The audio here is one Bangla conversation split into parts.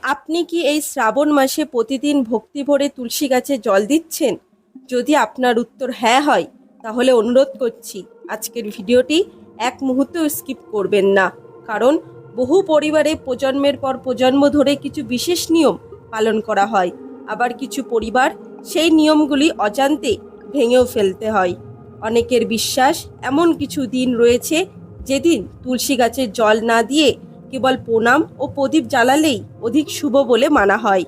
আপনি কি এই শ্রাবণ মাসে প্রতিদিন ভক্তি ভরে তুলসী গাছে জল দিচ্ছেন? যদি আপনার উত্তর হ্যাঁ হয়, তাহলে অনুরোধ করছি আজকের ভিডিওটি এক মুহূর্তও স্কিপ করবেন না। কারণ বহু পরিবারে প্রজন্মের পর প্রজন্ম ধরে কিছু বিশেষ নিয়ম পালন করা হয়, আবার কিছু পরিবার সেই নিয়মগুলি অজান্তে ভেঙেও ফেলতে হয়। অনেকের বিশ্বাস এমন কিছু দিন রয়েছে যেদিন তুলসী গাছের জল না দিয়ে কেবল প্রণাম ও প্রদীপ জ্বালালেই অধিক শুভ বলে মানা হয়।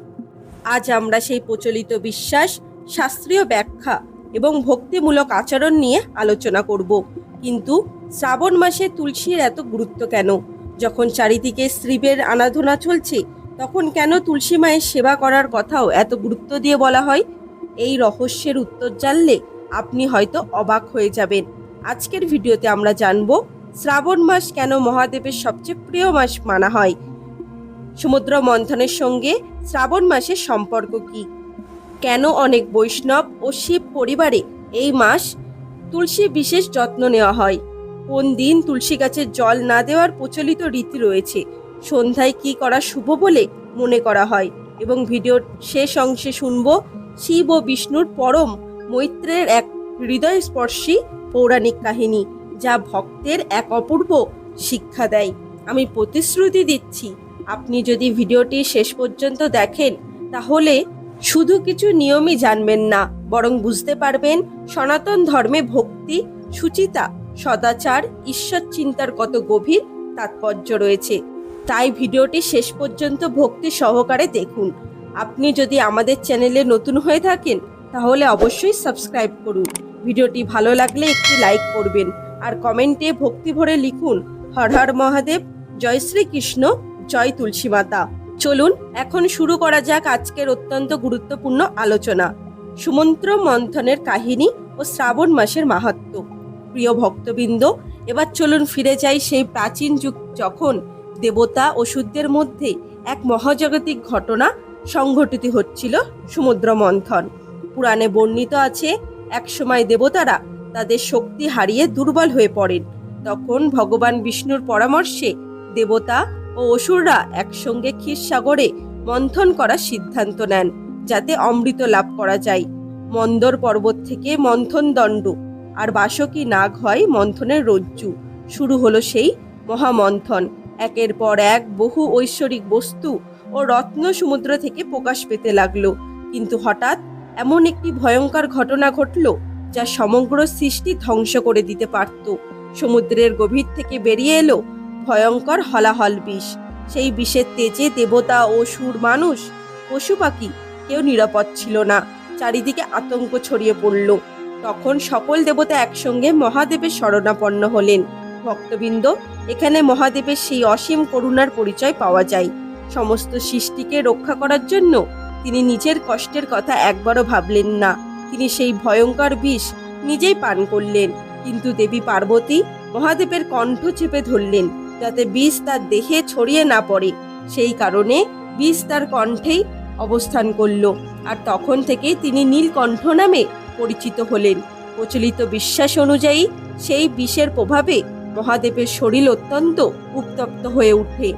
আজ আমরা সেই প্রচলিত বিশ্বাস, শাস্ত্রীয় ব্যাখ্যা এবং ভক্তিমূলক আচরণ নিয়ে আলোচনা করব। কিন্তু শ্রাবণ মাসে তুলসীর এত গুরুত্ব কেন? যখন চারিদিকে শিবের আরাধনা চলছে, তখন কেন তুলসী মায়ের সেবা করার কথাও এত গুরুত্ব দিয়ে বলা হয়? এই রহস্যের উত্তর জানলে আপনি হয়তো অবাক হয়ে যাবেন। আজকের ভিডিওতে আমরা জানব শ্রাবণ মাস কেন মহাদেবের সবচেয়ে প্রিয় মাস মানা হয়, সমুদ্র মন্থনের সঙ্গে শ্রাবণ মাসের সম্পর্ক কি, কেন অনেক বৈষ্ণব ও শিব পরিবারে এই মাস তুলসী বিশেষ যত্ন নেওয়া হয়, কোন দিন তুলসী গাছের জল না দেওয়ার প্রচলিত রীতি রয়েছে, সন্ধ্যায় কি করা শুভ বলে মনে করা হয়, এবং ভিডিওর শেষ অংশে শুনব শিব ও বিষ্ণুর পরম মৈত্রের এক হৃদয়স্পর্শী পৌরাণিক কাহিনী, যা ভক্তের এক অপূর্ব শিক্ষা দেয়। আমি প্রতিশ্রুতি দিচ্ছি, আপনি যদি ভিডিওটি শেষ পর্যন্ত দেখেন, তাহলে শুধু কিছু নিয়মই জানবেন না, বরং বুঝতে পারবেন সনাতন ধর্মে ভক্তি, সুচিতা, সদাচার, ঈশ্বর চিন্তার কত গভীর তাৎপর্য রয়েছে। তাই ভিডিওটি শেষ পর্যন্ত ভক্তি সহকারে দেখুন। আপনি যদি আমাদের চ্যানেলে নতুন হয়ে থাকেন, তাহলে অবশ্যই সাবস্ক্রাইব করুন। ভিডিওটি ভালো লাগলে একটি লাইক করবেন, আর কমেন্টে ভক্তি ভরে লিখুন হর হর মহাদেব, জয় শ্রীকৃষ্ণ, জয় তুলসী মাতা। চলুন এখন শুরু করা যাক আজকের অত্যন্ত গুরুত্বপূর্ণ আলোচনা, সমুদ্র মন্থনের কাহিনী ও শ্রাবণ মাসের মাহাত্ম্য। প্রিয় ভক্তবৃন্দ, এবার চলুন ফিরে যাই সেই প্রাচীন যুগ, যখন দেবতা ও অসুরদের মধ্যে এক মহাজাগতিক ঘটনা সংঘটিত হচ্ছিল, সমুদ্র মন্থন। পুরাণে বর্ণিত আছে, একসময় দেবতারা তাদের শক্তি হারিয়ে দুর্বল হয়ে পড়েন। তখন ভগবান বিষ্ণুর পরামর্শে দেবতা ও অসুররা একসঙ্গে ক্ষীরসাগরে মন্থন করার সিদ্ধান্ত নেন, যাতে অমৃত লাভ করা যায়। মন্দর পর্বত থেকে মন্থন দণ্ড আর বাসকী নাগ হয় মন্থনের রজ্জু। শুরু হলো সেই মহামন্থন। একের পর এক বহু ঐশ্বরিক বস্তু ও রত্ন সমুদ্র থেকে প্রকাশ পেতে লাগলো। কিন্তু হঠাৎ এমন একটি ভয়ঙ্কর ঘটনা ঘটল, যা সমগ্র সৃষ্টি ধ্বংস করে দিতে পারত। সমুদ্রের গভীর থেকে বেরিয়ে এলো ভয়ঙ্কর হলাহল বিষ। সেই বিষের তেজে দেবতা, অসুর, মানুষ, পশু পাখি কেউ নিরাপদ ছিল না। চারিদিকে আতঙ্ক ছড়িয়ে পড়ল। তখন সকল দেবতা একসঙ্গে মহাদেবের শরণাপন্ন হলেন। ভক্তবৃন্দ, এখানে মহাদেবের সেই অসীম করুণার পরিচয় পাওয়া যায়। সমস্ত সৃষ্টিকে রক্ষা করার জন্য তিনি নিজের কষ্টের কথা একবারও ভাবলেন না। তিনি সেই ভয়ঙ্কর বিষ নিজেই পান করলেন। কিন্তু দেবী পার্বতী মহাদেবের কণ্ঠ চেপে ধরলেন, যাতে বিষ তার দেহে ছড়িয়ে না পড়ে। সেই কারণে বিষ তার কণ্ঠেই অবস্থান করল, আর তখন থেকেই তিনি নীলকণ্ঠ নামে পরিচিত হলেন। প্রচলিত বিশ্বাস অনুযায়ী সেই বিষের প্রভাবে মহাদেবের শরীর অত্যন্ত উত্তপ্ত হয়ে ওঠে।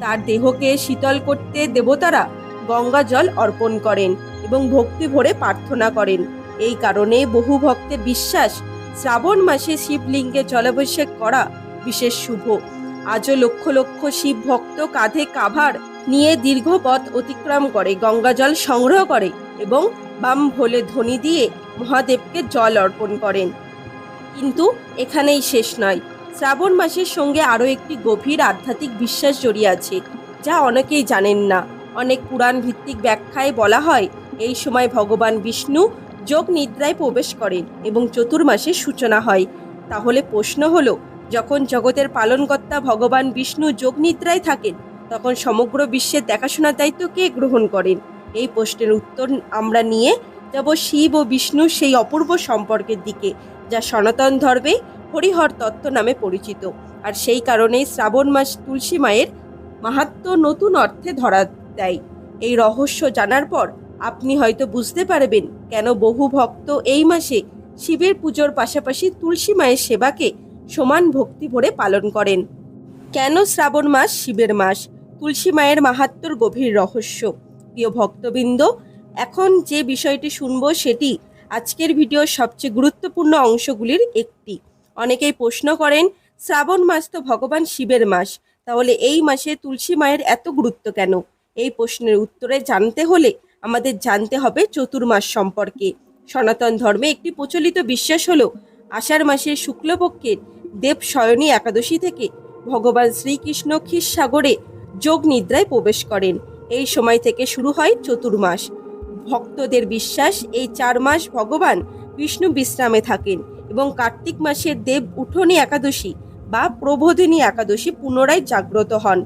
তার দেহকে শীতল করতে দেবতারা গঙ্গা জল অর্পণ করেন এবং ভক্তি ভরে প্রার্থনা করেন। এই কারণে বহু ভক্তের বিশ্বাস, শ্রাবণ মাসে শিবলিঙ্গে জলাভিষেক করা বিশেষ শুভ। আজও লক্ষ লক্ষ শিব ভক্ত কাঁধে কাভার নিয়ে দীর্ঘ পথ অতিক্রম করে গঙ্গা জল সংগ্রহ করে এবং বাম ভোলে ধ্বনি দিয়ে মহাদেবকে জল অর্পণ করেন। কিন্তু এখানেই শেষ নয়। শ্রাবণ মাসের সঙ্গে আরও একটি গভীর আধ্যাত্মিক বিশ্বাস জড়িয়ে আছে, যা অনেকেই জানেন না। অনেক পুরাণ ভিত্তিক ব্যাখ্যায় বলা হয়, এই সময় ভগবান বিষ্ণু যোগ নিদ্রায় প্রবেশ করেন এবং চতুর্মাসের সূচনা হয়। তাহলে প্রশ্ন হলো, যখন জগতের পালনকর্তা ভগবান বিষ্ণু যোগ নিদ্রায় থাকেন, তখন সমগ্র বিশ্বের দেখাশোনার দায়িত্ব কে গ্রহণ করেন? এই প্রশ্নের উত্তর আমরা নিয়ে যাব শিব ও বিষ্ণুর সেই অপূর্ব সম্পর্কের দিকে, যা সনাতন ধর্মে হরিহর তত্ত্ব নামে পরিচিত। আর সেই কারণেই শ্রাবণ মাস তুলসী মায়ের মাহাত্ম্য নতুন অর্থে ধরা দেয়। এই রহস্য জানার পর আপনি হয়তো বুঝতে পারবেন কেন বহু ভক্ত এই মাসে শিবের পুজোর পাশাপাশি তুলসী মায়ের সেবাকে সমান ভক্তি ভরে পালন করেন। কেন শ্রাবণ মাস শিবের মাস? তুলসী মায়ের মাহাত্ম্যর গভীর রহস্য। প্রিয় ভক্তবৃন্দ, এখন যে বিষয়টি শুনবো সেটি আজকের ভিডিওর সবচেয়ে গুরুত্বপূর্ণ অংশগুলির একটি। অনেকেই প্রশ্ন করেন, শ্রাবণ মাস তো ভগবান শিবের মাস, তাহলে এই মাসে তুলসী মায়ের এত গুরুত্ব কেন? এই প্রশ্নের উত্তরে জানতে হলে আমাদের জানতে হবে চতুর্মাস সম্পর্কে। সনাতন ধর্মে একটি প্রচলিত বিশ্বাস হলো আষাঢ় মাসের শুক্লপক্ষের দেব শয়নী একাদশী থেকে ভগবান শ্রীকৃষ্ণ ক্ষীরসাগরে যোগ নিদ্রায় প্রবেশ করেন। এই সময় থেকে শুরু হয় চতুর্মাস। ভক্তদের বিশ্বাস এই 4 মাস ভগবান বিষ্ণু বিশ্রামে থাকেন এবং কার্তিক মাসের দেব উঠনী একাদশী বা প্রবোধিনী একাদশী পুনরায় জাগ্রত হন।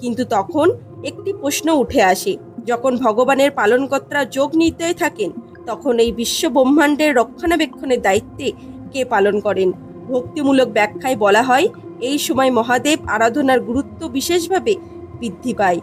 কিন্তু তখন একটি প্রশ্ন উঠে আসে, যখন ভগবানের পালনকর্তা যোগ নিদ্রায় থাকেন তখন এই বিশ্ব ব্রহ্মাণ্ডের রক্ষণাবেক্ষণের দায়িত্বে কে পালন করেন? ভক্তিমূলক ব্যাখ্যায় বলা হয়, এই সময় মহাদেব আরাধনার গুরুত্ব বিশেষভাবে বৃদ্ধি পায়।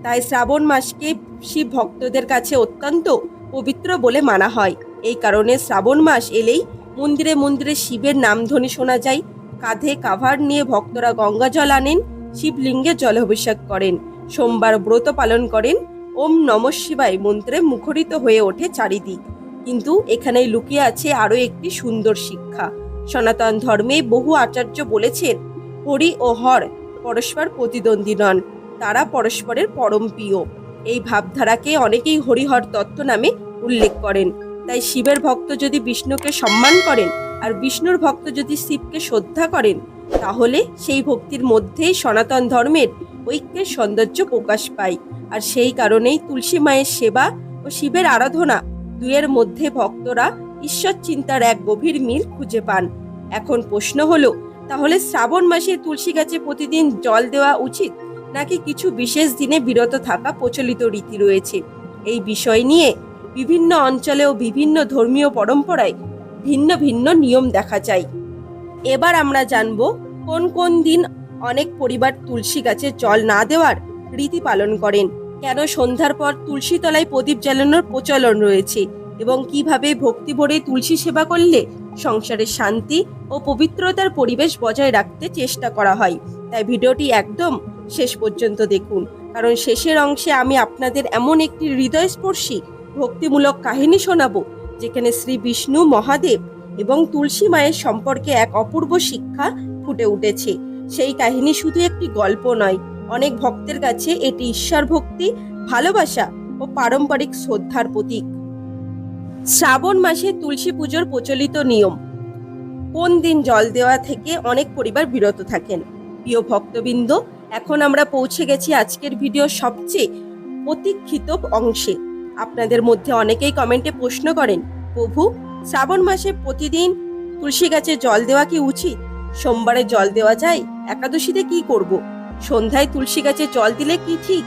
তাই শ্রাবণ মাসকে শিব ভক্তদের কাছে অত্যন্ত পবিত্র বলে মানা হয়। এই কারণে শ্রাবণ মাস এলেই মন্দিরে মন্দিরে শিবের নামধ্বনি শোনা যায়। কাঁধে কাভার নিয়ে ভক্তরা গঙ্গা জল আনেন, শিবলিঙ্গে জলাভিষেক করেন, সোমবার ব্রত পালন করেন। ওম নমঃ শিবায় মন্ত্রে মুখরিত হয়ে ওঠে চারিদিক। কিন্তু এখানেই লুকিয়ে আছে আরও একটি সুন্দর শিক্ষা। সনাতন ধর্মে বহু আচার্য বলেছেন, হরি ও হর পরস্পর প্রতিদ্বন্দ্বী নন, তারা পরস্পরের পরম প্রিয়। এই ভাবধারাকে অনেকেই হরিহর তত্ত্ব নামে উল্লেখ করেন। তাই শিবের ভক্ত যদি বিষ্ণুকে সম্মান করেন আর বিষ্ণুর ভক্ত যদি শিবকে শ্রদ্ধা করেন, তাহলে সেই ভক্তির মধ্যেই সনাতন ধর্মের ঐক্যের সৌন্দর্য প্রকাশ পায়। আর সেই কারণেই তুলসী মায়ের সেবা ও শিবের আরাধনা দুয়ের মধ্যে ভক্তরা ঈশ্বর চিন্তার এক গভীর মিল খুঁজে পান। এখন প্রশ্ন হলো, তাহলে শ্রাবণ মাসে তুলসী গাছে প্রতিদিন জল দেওয়া উচিত, নাকি কিছু বিশেষ দিনে বিরত থাকা প্রচলিত রীতি রয়েছে? এই বিষয় নিয়ে বিভিন্ন অঞ্চলে ও বিভিন্ন ধর্মীয় পরম্পরায় ভিন্ন ভিন্ন নিয়ম দেখা যায়। এবার আমরা জানব কোন কোন দিন অনেক পরিবার তুলসী গাছে জল না দেওয়ার রীতি পালন করেন, কেন সন্ধ্যার পর তুলসী তলায় প্রদীপ জ্বালানোর প্রচলন রয়েছে এবং কিভাবে ভক্তি ভরে তুলসী সেবা করলে সংসারের শান্তি ও পবিত্রতার পরিবেশ বজায় রাখতে চেষ্টা করা হয়। তাই ভিডিওটি একদম শেষ পর্যন্ত দেখুন, কারণ শেষের অংশে আমি আপনাদের এমন একটি হৃদয়স্পর্শী ভক্তিমূলক কাহিনী শোনাবো যেখানে শ্রী বিষ্ণু, মহাদেব এবং তুলসী মায়ের সম্পর্কে এক অপূর্ব শিক্ষা ফুটে উঠেছে। সেই কাহিনী শুধু একটি গল্প নয়, অনেক ভক্তের কাছে এটি ঈশ্বর ভক্তি, ভালোবাসা ও পারম্পরিক শ্রদ্ধার প্রতীক। শ্রাবণ মাসে তুলসী পুজোর প্রচলিত নিয়ম। কোন দিন জল দেওয়া থেকে অনেক পরিবার বিরত থাকেন? প্রিয় ভক্তবৃন্দ, এখন আমরা পৌঁছে গেছি আজকের ভিডিওর সবচেয়ে প্রতীক্ষিত অংশে। আপনাদের মধ্যে অনেকেই কমেন্টে প্রশ্ন করেন, প্রভু, শ্রাবণ মাসে প্রতিদিন তুলসী গাছে জল দেওয়া কি উচিত? সোমবারে জল দেওয়া যায়? একাদশীতে কি করব? সন্ধ্যায় তুলসী গাছে জল দিলে কি ঠিক?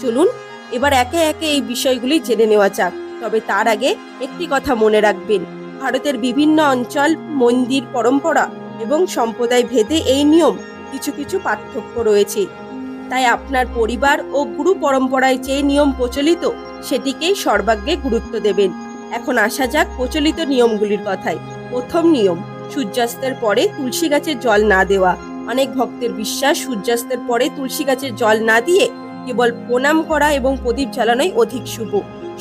চলুন এবার একে একে এই বিষয়গুলি জেনে নেওয়া যাক। তবে তার আগে একটি কথা মনে রাখবেন, ভারতের বিভিন্ন অঞ্চল, মন্দির, পরম্পরা এবং সম্প্রদায় ভেদে এই নিয়ম কিছু কিছু পার্থক্য রয়েছে। তাই আপনার পরিবার ও গুরু পরম্পরায় যে নিয়ম প্রচলিত সেটিকেই সর্বাগ্রে গুরুত্ব দেবেন। এখন আসা যাক প্রচলিত নিয়মগুলির কথায়। প্রথম নিয়ম, সূর্যাস্তের পরে তুলসী গাছে জল না দেওয়া। অনেক ভক্তের বিশ্বাস, সূর্যাস্তের পরে তুলসী গাছে জল না দিয়ে কেবল প্রণাম করা এবং প্রদীপ জ্বালানোই অধিক শুভ।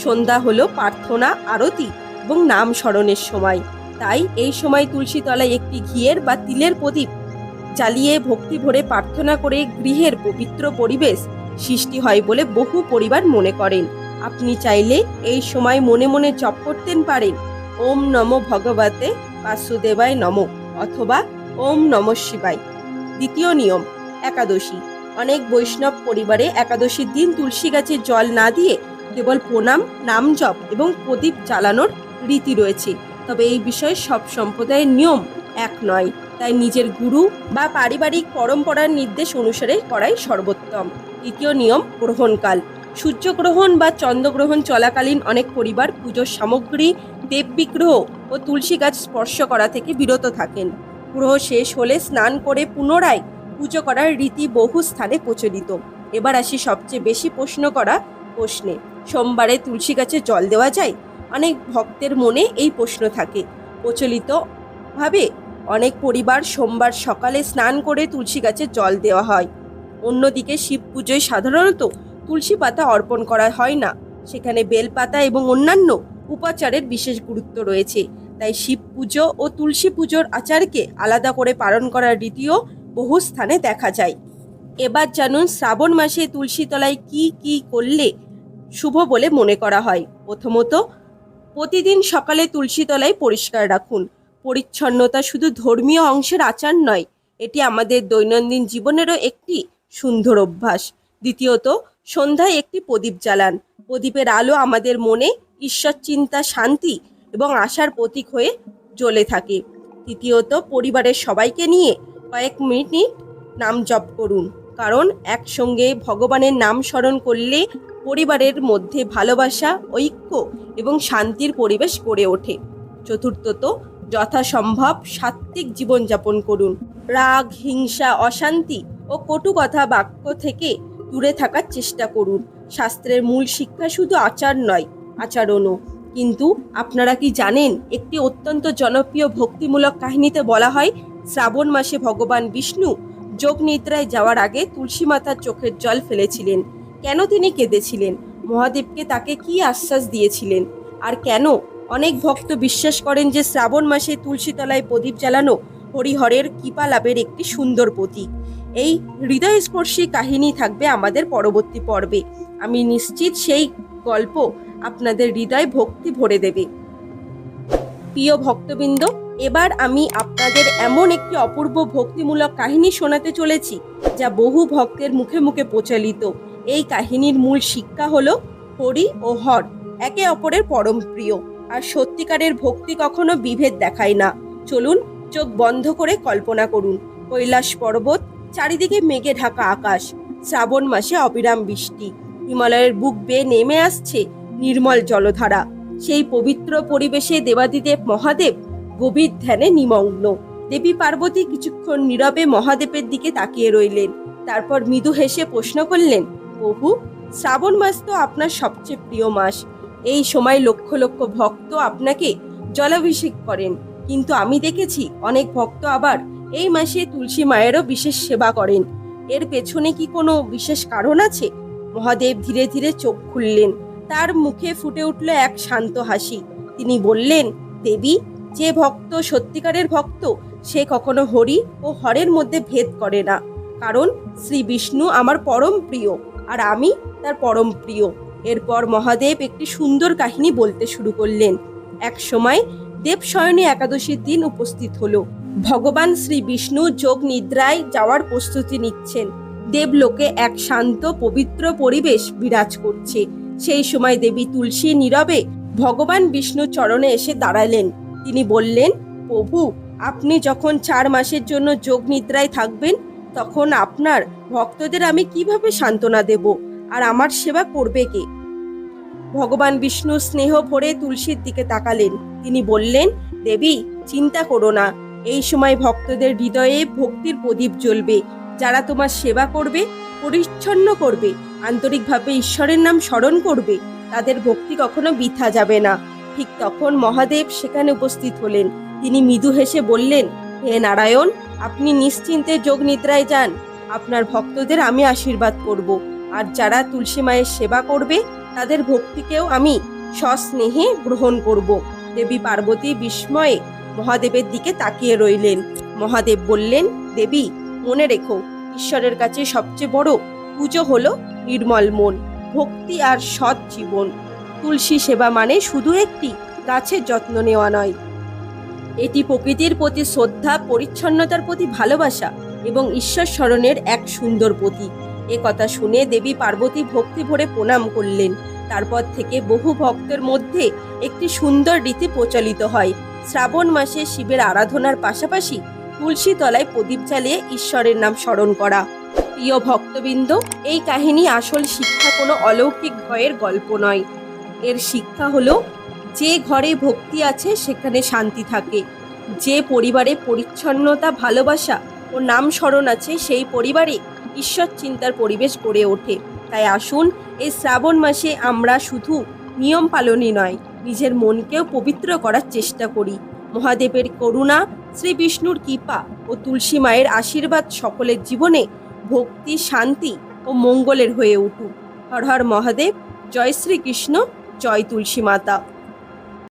সন্ধ্যা হলো প্রার্থনা, আরতি এবং নাম স্মরণের সময়। তাই এই সময় তুলসী তলায় একটি ঘিয়ের বা তিলের প্রদীপ জ্বালিয়ে ভক্তি ভরে প্রার্থনা করে গৃহের পবিত্র পরিবেশ সৃষ্টি হয় বলে বহু পরিবার মনে করেন। আপনি চাইলে এই সময় মনে মনে জপ করতেন পারেন, ওম নমো ভগবতে বাসুদেবায় নমঃ অথবা ওম নমঃ শিবায়। দ্বিতীয় নিয়ম, একাদশী। অনেক বৈষ্ণব পরিবারে একাদশীর দিন তুলসী গাছে জল না দিয়ে কেবল প্রণাম, নাম জপ এবং প্রদীপ জ্বালানোর রীতি রয়েছে। তবে এই বিষয়ে সব সম্প্রদায়ের নিয়ম এক নয়, তাই নিজের গুরু বা পারিবারিক পরম্পরার নির্দেশ অনুসারে করাই সর্বোত্তম। তৃতীয় নিয়ম, গ্রহণকাল। সূর্যগ্রহণ বা চন্দ্রগ্রহণ চলাকালীন অনেক পরিবার পুজোর সামগ্রী, দেববিগ্রহ ও তুলসী গাছ স্পর্শ করা থেকে বিরত থাকেন। গ্রহ শেষ হলে স্নান করে পুনরায় পুজো করার রীতি বহু স্থানে প্রচলিত। এবার আসি সবচেয়ে বেশি প্রশ্ন করা প্রশ্নে, সোমবারে তুলসী গাছে জল দেওয়া যায়? অনেক ভক্তের মনে এই প্রশ্ন থাকে। প্রচলিতভাবে অনেক পরিবার সোমবার সকালে স্নান করে তুলসী গাছে জল দেওয়া হয়। অন্যদিকে শিব পুজোয় সাধারণত তুলসী পাতা অর্পণ করা হয় না, সেখানে বেলপাতা এবং অন্যান্য উপাচারের বিশেষ গুরুত্ব রয়েছে। তাই শিব পুজো ও তুলসী পুজোর আচারকে আলাদা করে পালন করার রীতিও বহু স্থানে দেখা যায়। এবার জানুন শ্রাবণ মাসে তুলসী তলায় কি কি করলে শুভ বলে মনে করা হয়। প্রথমত, প্রতিদিন সকালে তুলসী তলায় পরিষ্কার রাখুন। পরিচ্ছন্নতা শুধু ধর্মীয় অংশের আচার নয়, এটি আমাদের দৈনন্দিন জীবনেরও একটি সুন্দর অভ্যাস। দ্বিতীয়ত, সন্ধ্যায় একটি প্রদীপ জ্বালান। প্রদীপের আলো আমাদের মনে ঈশ্বর চিন্তা, শান্তি এবং আশার প্রতীক হয়ে জ্বলে থাকে। তৃতীয়ত, পরিবারের সবাইকে নিয়ে কয়েক মিনিট নাম জপ করুন, কারণ একসঙ্গে ভগবানের নাম স্মরণ করলে পরিবারের মধ্যে ভালোবাসা, ঐক্য এবং শান্তির পরিবেশ গড়ে ওঠে। চতুর্থত, যথাসম্ভব সাত্ত্বিক জীবনযাপন করুন। রাগ, হিংসা, অশান্তি ও কটু কথা বাক্য থেকে দূরে থাকার চেষ্টা করুন। শাস্ত্রের মূল শিক্ষা শুধু আচার নয়, আচরণও। কিন্তু আপনারা কি জানেন, একটি অত্যন্ত জনপ্রিয় ভক্তিমূলক কাহিনীতে বলা হয় শ্রাবণ মাসে ভগবান বিষ্ণু যোগ নিদ্রায় যাওয়ার আগে তুলসী মাতার চোখের জল ফেলেছিলেন। কেন তিনি কেঁদেছিলেন? মহাদেবকে তাকে কি আশ্বাস দিয়েছিলেন? আর কেন অনেক ভক্ত বিশ্বাস করেন যে শ্রাবণ মাসে তুলসী তলায় প্রদীপ জ্বালানো হরিহরের কৃপা লাভের একটি সুন্দর প্রতীক? এই হৃদয়স্পর্শী কাহিনী থাকবে আমাদের পরবর্তী পর্বে। আমি নিশ্চিত সেই গল্প আপনাদের হৃদয় ভক্তি ভরে দেবে। প্রিয় ভক্তবৃন্দ, এবার আমি আপনাদের এমন একটি অপূর্ব ভক্তিমূলক কাহিনী শোনাতে চলেছি যা বহু ভক্তের মুখে মুখে প্রচলিত। এই কাহিনীর মূল শিক্ষা হলো হরি ও হর একে অপরের পরম প্রিয়, আর সত্যিকারের ভক্তি কখনো বিভেদ দেখায় না। চলুন চোখ বন্ধ করে কল্পনা করুন, কৈলাস পর্বত, চারিদিকে মেঘে ঢাকা আকাশ, শ্রাবণ মাসে অবিরাম বৃষ্টি, হিমালয়ের বুক বেয়ে নেমে আসছে নির্মল জলধারা। সেই পবিত্র পরিবেশে দেবাদিদেব মহাদেব গভীর ধ্যানে নিমগ্ন। দেবী পার্বতী কিছুক্ষণ নীরবে মহাদেবের দিকে তাকিয়ে রইলেন, তারপর মৃদু হেসে প্রশ্ন করলেন, প্রভু, শ্রাবণ মাস তো আপনার সবচেয়ে প্রিয় মাস। এই সময় লক্ষ লক্ষ ভক্ত আপনাকে জলাভিষেক করেন, কিন্তু আমি দেখেছি অনেক ভক্ত আবার এই মাসে তুলসী মায়েরও বিশেষ সেবা করেন। এর পেছনে কি কোনো বিশেষ কারণ আছে? মহাদেব ধীরে ধীরে চোখ খুললেন, তার মুখে ফুটে উঠল এক শান্ত হাসি। তিনি বললেন, দেবী, যে ভক্ত সত্যিকারের ভক্ত সে কখনো হরি ও হরের মধ্যে ভেদ করে না, কারণ শ্রী বিষ্ণু আমার পরম প্রিয় আর আমি তার পরম প্রিয়। এরপর মহাদেব একটি সুন্দর কাহিনী বলতে শুরু করলেন। এক সময় দেবশয়নী একাদশীর দিন উপস্থিত হলো। ভগবান শ্রী বিষ্ণু যোগ নিদ্রায় যাওয়ার প্রস্তুতি নিচ্ছেন। দেবলোকে এক শান্ত পবিত্র পরিবেশ বিরাজ করছে। সেই সময় দেবী তুলসী নীরবে ভগবান বিষ্ণুর চরণে এসে দাঁড়ালেন। তিনি বললেন, প্রভু, আপনি যখন 4 মাসের জন্য যোগ নিদ্রায় থাকবেন, তখন আপনার ভক্তদের আমি কিভাবে সান্ত্বনা দেব, আর আমার সেবা করবে কে? ভগবান বিষ্ণু স্নেহ ভরে তুলসীর দিকে তাকালেন। তিনি বললেন, দেবী, চিন্তা করো না, এই সময় ভক্তদের হৃদয়ে ভক্তির প্রদীপ জ্বলবে। যারা তোমার সেবা করবে, পরিচ্ছন্ন করবে, আন্তরিকভাবে ঈশ্বরের নাম স্মরণ করবে, তাদের ভক্তি কখনো বৃথা যাবে না। ঠিক তখন মহাদেব সেখানে উপস্থিত হলেন। তিনি মৃদু হেসে বললেন, হে নারায়ণ, আপনি নিশ্চিন্তে যোগ নিদ্রায় যান। আপনার ভক্তদের আমি আশীর্বাদ করব, আর যারা তুলসী মায়ের সেবা করবে তাদের ভক্তিকেও আমি সস্নেহে গ্রহণ করব। দেবী পার্বতী বিস্ময়ে মহাদেবের দিকে তাকিয়ে রইলেন। মহাদেব বললেন, দেবী, মনে রেখো, ঈশ্বরের কাছে সবচেয়ে বড় পুজো হলো নির্মল মন, ভক্তি আর সৎ জীবন। তুলসী সেবা মানে শুধু একটি গাছের যত্ন নেওয়া নয়, এটি প্রকৃতির প্রতি শ্রদ্ধা, পরিচ্ছন্নতার প্রতি ভালোবাসা এবং ঈশ্বর স্মরণের এক সুন্দর প্রতীক। এ কথা শুনে দেবী পার্বতী ভক্তি ভরে প্রণাম করলেন। তারপর থেকে বহু ভক্তের মধ্যে একটি সুন্দর রীতি প্রচলিত হয়। শ্রাবণ মাসে শিবের আরাধনার পাশাপাশি তুলসী তলায় প্রদীপ জ্বালিয়ে ঈশ্বরের নাম স্মরণ করা। প্রিয় ভক্তবৃন্দ, এই কাহিনী আসল শিক্ষা কোনো অলৌকিক ভয়ের গল্প নয়। এর শিক্ষা হলো, যে ঘরে ভক্তি আছে সেখানে শান্তি থাকে। যে পরিবারে পরিচ্ছন্নতা, ভালোবাসা ও নাম স্মরণ আছে সেই পরিবারে ঈশ্বর চিন্তার পরিবেশ গড়ে ওঠে। তাই আসুন এই শ্রাবণ মাসে আমরা শুধু নিয়ম পালনই নয়, নিজের মনকেও পবিত্র করার চেষ্টা করি। মহাদেবের করুণা, শ্রী বিষ্ণুর কৃপা ও তুলসী মায়ের আশীর্বাদ সকলের জীবনে ভক্তি, শান্তি ও মঙ্গলের হয়ে উঠুক। হর হর মহাদেব। জয় শ্রীকৃষ্ণ। জয় তুলসী মাতা।